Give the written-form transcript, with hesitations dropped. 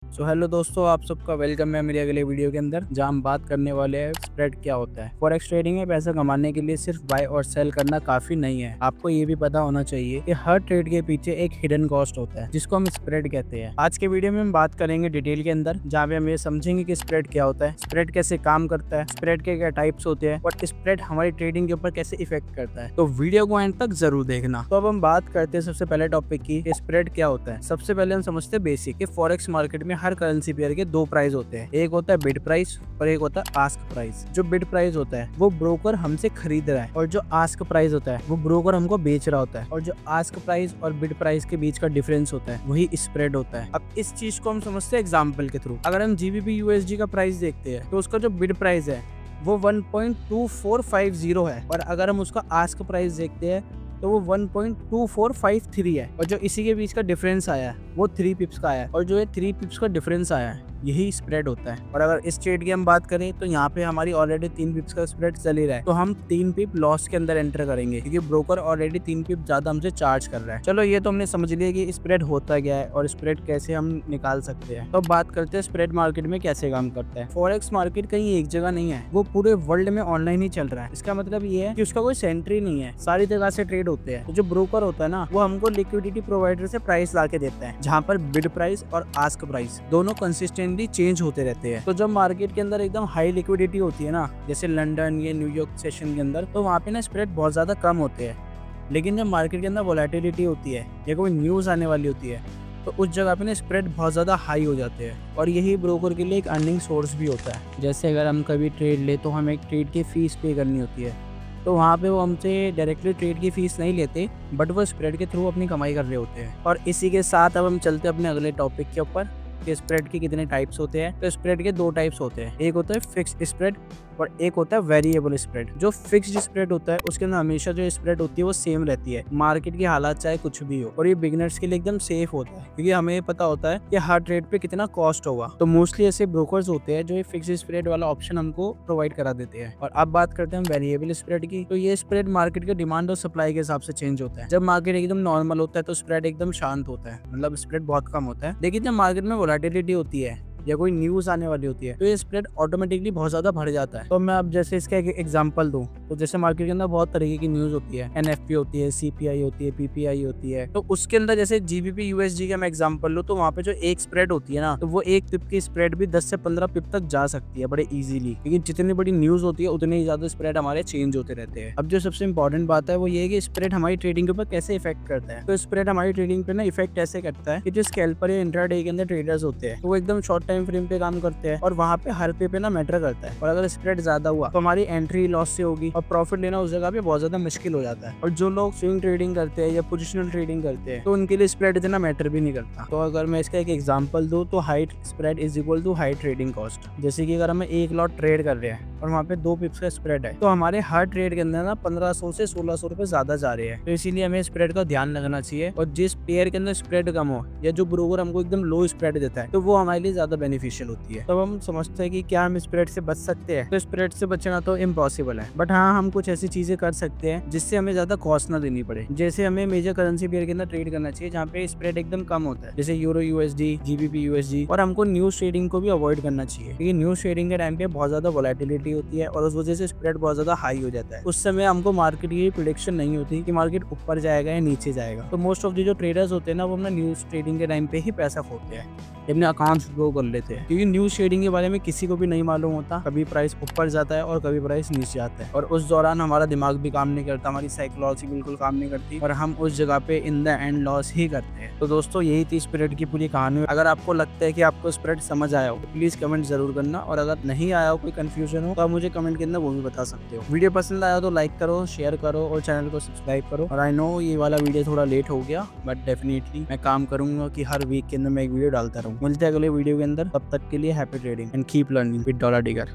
Hello दोस्तों, आप सबका वेलकम है मेरे अगले वीडियो के अंदर, जहां हम बात करने वाले हैं स्प्रेड क्या होता है। फॉरेक्स ट्रेडिंग में पैसा कमाने के लिए सिर्फ बाय और सेल करना काफी नहीं है। आपको ये भी पता होना चाहिए कि हर ट्रेड के पीछे एक हिडन कॉस्ट होता है जिसको हम स्प्रेड कहते हैं। आज के वीडियो में हम बात करेंगे डिटेल के अंदर, जहाँ पे हम ये समझेंगे कि स्प्रेड क्या होता है, स्प्रेड कैसे काम करता है, स्प्रेड के क्या टाइप्स होते हैं और स्प्रेड हमारी ट्रेडिंग के ऊपर कैसे इफेक्ट करता है। तो वीडियो को एंड तक जरूर देखना। तो अब हम बात करते हैं सबसे पहले टॉपिक की, स्प्रेड क्या होता है। सबसे पहले हम समझते हैं बेसिक कि फॉरेक्स मार्केट में हर करेंसी पेयर के दो प्राइस होते हैं। एक होता है बिड प्राइस और एक होता है आस्क प्राइस। जो बिड प्राइस होता है वो ब्रोकर हमसे खरीद रहा है और जो आस्क प्राइस होता है वो ब्रोकर हमको बेच रहा होता है। और जो आस्क प्राइस और बिड प्राइस के बीच का डिफरेंस होता है वही स्प्रेड होता है। अब इस चीज को हम समझते हैं एग्जाम्पल के थ्रू। अगर हम GBP USD का प्राइस देखते हैं तो उसका जो बिड प्राइस है वो 1.2450 है, और अगर हम उसका आस्क प्राइस देखते हैं तो वो 1.2453 है, और जो इसी के बीच का डिफरेंस आया है वो 3 पिप्स का आया है, और जो ये 3 पिप्स का डिफरेंस आया है यही स्प्रेड होता है। और अगर इस ट्रेड की हम बात करें तो यहाँ पे हमारी ऑलरेडी 3 पिप्स का स्प्रेड चल ही रहा है, तो हम 3 पिप लॉस के अंदर एंटर करेंगे क्योंकि ब्रोकर ऑलरेडी 3 पिप ज्यादा हमसे चार्ज कर रहा है। चलो ये तो हमने समझ लिया कि स्प्रेड होता क्या है और स्प्रेड कैसे हम निकाल सकते हैं। तो बात करते हैं स्प्रेड मार्केट में कैसे काम करता है। फॉरेक्स मार्केट कहीं एक जगह नहीं है, वो पूरे वर्ल्ड में ऑनलाइन ही चल रहा है। इसका मतलब ये है कि उसका कोई सेंट्री नहीं है, सारी जगह से ट्रेड होते हैं। तो जो ब्रोकर होता है ना, वो हमको लिक्विडिटी प्रोवाइडर से प्राइस ला के देता है, जहाँ पर बिड प्राइस और आस्क प्राइस दोनों कंसिस्टेंटली चेंज होते रहते हैं। तो जब मार्केट के अंदर एकदम हाई लिक्विडिटी होती है ना, जैसे लंदन या न्यूयॉर्क सेशन के अंदर, तो वहाँ पे ना स्प्रेड बहुत ज्यादा कम होते हैं। लेकिन जब मार्केट के अंदर वोलेटिलिटी होती है या कोई न्यूज आने वाली होती है तो उस जगह पे ना स्प्रेड बहुत ज़्यादा हाई हो जाते हैं, और यही ब्रोकर के लिए एक अर्निंग सोर्स भी होता है। जैसे अगर हम कभी ट्रेड ले तो हमें एक ट्रेड की फीस पे करनी होती है, तो वहाँ पे वो हमसे डायरेक्टली ट्रेड की फीस नहीं लेते, बट वो स्प्रेड के थ्रू अपनी कमाई कर रहे होते हैं। और इसी के साथ अब हम चलते हैं अपने अगले टॉपिक के ऊपर कि स्प्रेड के कितने टाइप्स होते हैं। तो स्प्रेड के 2 टाइप्स होते हैं, एक होता है फिक्स्ड स्प्रेड और एक होता है वेरिएबल स्प्रेड। जो फिक्स्ड स्प्रेड होता है उसके अंदर हमेशा जो स्प्रेड होती है वो सेम रहती है, मार्केट की हालात चाहे कुछ भी हो, और ये बिगिनर्स के लिए एकदम सेफ होता है क्योंकि हमें पता होता है कि हर ट्रेड पे कितना कॉस्ट होगा। तो मोस्टली ऐसे ब्रोकर्स होते हैं जो ये फिक्स्ड स्प्रेड वाला ऑप्शन हमको प्रोवाइड करा देते हैं। और अब बात करते हैं हम वेरिएबल स्प्रेड की। तो ये स्प्रेड मार्केट के डिमांड और सप्लाई के हिसाब से चेंज होता है। जब मार्केट एकदम नॉर्मल होता है तो स्प्रेड एकदम शांत होता है, मतलब स्प्रेड बहुत कम होता है। लेकिन जब मार्केट में वोलेटिलिटी होती है या कोई न्यूज आने वाली होती है तो ये स्प्रेड ऑटोमेटिकली बहुत ज्यादा बढ़ जाता है। तो मैं अब जैसे इसका एक एग्जांपल दूं, तो जैसे मार्केट के अंदर बहुत तरीके की न्यूज होती है, NFP होती है, CPI होती है, PPI होती है। तो उसके अंदर जैसे GBP USD का मैं एग्जांपल लूं तो वहाँ पे जो एक स्प्रेड होती है ना, तो वो एक पिप की स्प्रेड भी 10 से 15 पिप तक जा सकती है बड़े इजीली, क्योंकि जितनी बड़ी न्यूज होती है उतने ही ज्यादा स्प्रेड हमारे चेंज होते रहते हैं। अब जो सबसे इंपॉर्टेंट बात है वो ये है कि स्प्रेड हमारी ट्रेडिंग के ऊपर कैसे इफेक्ट करता है। तो स्प्रेड हमारी ट्रेडिंग पे ना इफेक्ट ऐसे करता है कि जो स्कैल्पर या इंट्राडे के अंदर ट्रेडर्स होते हैं तो वो एकदम शॉर्ट टाइम फ्रेम पे काम करते हैं, और वहाँ पे हर पे ना मैटर करता है। और अगर स्प्रेड ज्यादा हुआ तो हमारी एंट्री लॉस से होगी और प्रॉफिट लेना उस जगह पे बहुत ज्यादा मुश्किल हो जाता है। और जो लोग स्विंग ट्रेडिंग करते हैं या पोजिशनल ट्रेडिंग करते हैं तो उनके लिए स्प्रेड इतना मैटर भी नहीं करता। तो अगर मैं इसका एक एग्जांपल दूं तो high spread is equal to high trading cost. जैसे कि अगर हम एक लॉट ट्रेड कर रहे हैं और वहाँ पे 2 पिप्स का स्प्रेड है तो हमारे हर ट्रेड के अंदर ना 1500 से 1600 रुपए ज्यादा जा रहे हैं। तो इसीलिए हमें स्प्रेड का ध्यान रखना चाहिए, और जिस पेयर के अंदर स्प्रेड कम हो या जो ब्रोकर हमको एकदम लो स्प्रेड देता है तो वो हमारे लिए ज्यादा बेनिफिशियल होती है। तो हम समझते हैं कि क्या हम स्प्रेड से बच सकते हैं। तो स्प्रेड से बचना तो इम्पॉसिबल है, बट हाँ हम कुछ ऐसी चीजें कर सकते हैं जिससे हमें ज्यादा कॉस्ट ना देनी पड़े। जैसे हमें मेजर करेंसी पेयर के अंदर ट्रेड करना चाहिए जहाँ पे स्प्रेड एकदम कम होता है, जैसे यूरो USD, GBP USD। और हमको न्यूज ट्रेडिंग को भी अवॉइड करना चाहिए क्योंकि न्यूज ट्रेडिंग के टाइम पे बहुत ज्यादा वोलेटिलिटी होती है और उस वजह से स्प्रेड बहुत ज्यादा हाई हो जाता है। उस समय हमको मार्केट की प्रेडिक्शन नहीं होती कि मार्केट ऊपर जाएगा या नीचे जाएगा। तो मोस्ट ऑफ द जो ट्रेडर्स होते हैं ना वो अपना न्यूज ट्रेडिंग के टाइम पे ही पैसा खोते हैं, अपने अकाउंट्स ग्रो कर लेते हैं, क्योंकि न्यूज ट्रेडिंग के बारे में किसी को भी नहीं मालूम होता, कभी प्राइस ऊपर जाता है और कभी प्राइस नीचे आता है, और उस दौरान हमारा दिमाग भी काम नहीं करता, हमारी साइकोलॉजी बिल्कुल काम नहीं करती, और हम उस जगह पे इन द एंड लॉस ही करते हैं। तो दोस्तों यही थी स्प्रेड की पूरी कहानी। अगर आपको लगता है कि आपको स्प्रेड समझ आया हो तो प्लीज कमेंट जरूर करना, और अगर नहीं आया हो, कोई कंफ्यूजन हो तो आप मुझे कमेंट के अंदर वो भी बता सकते हो। वीडियो पसंद आया तो लाइक करो, शेयर करो और चैनल को सब्सक्राइब करो। और आई नो ये वाला वीडियो थोड़ा लेट हो गया, बट डेफिनेटली मैं काम करूंगा कि हर वीक के अंदर मैं एक वीडियो डालता रहूँ। मिलते हैं अगले वीडियो के अंदर, तब तक के लिए happy trading and keep learning with dollar digger.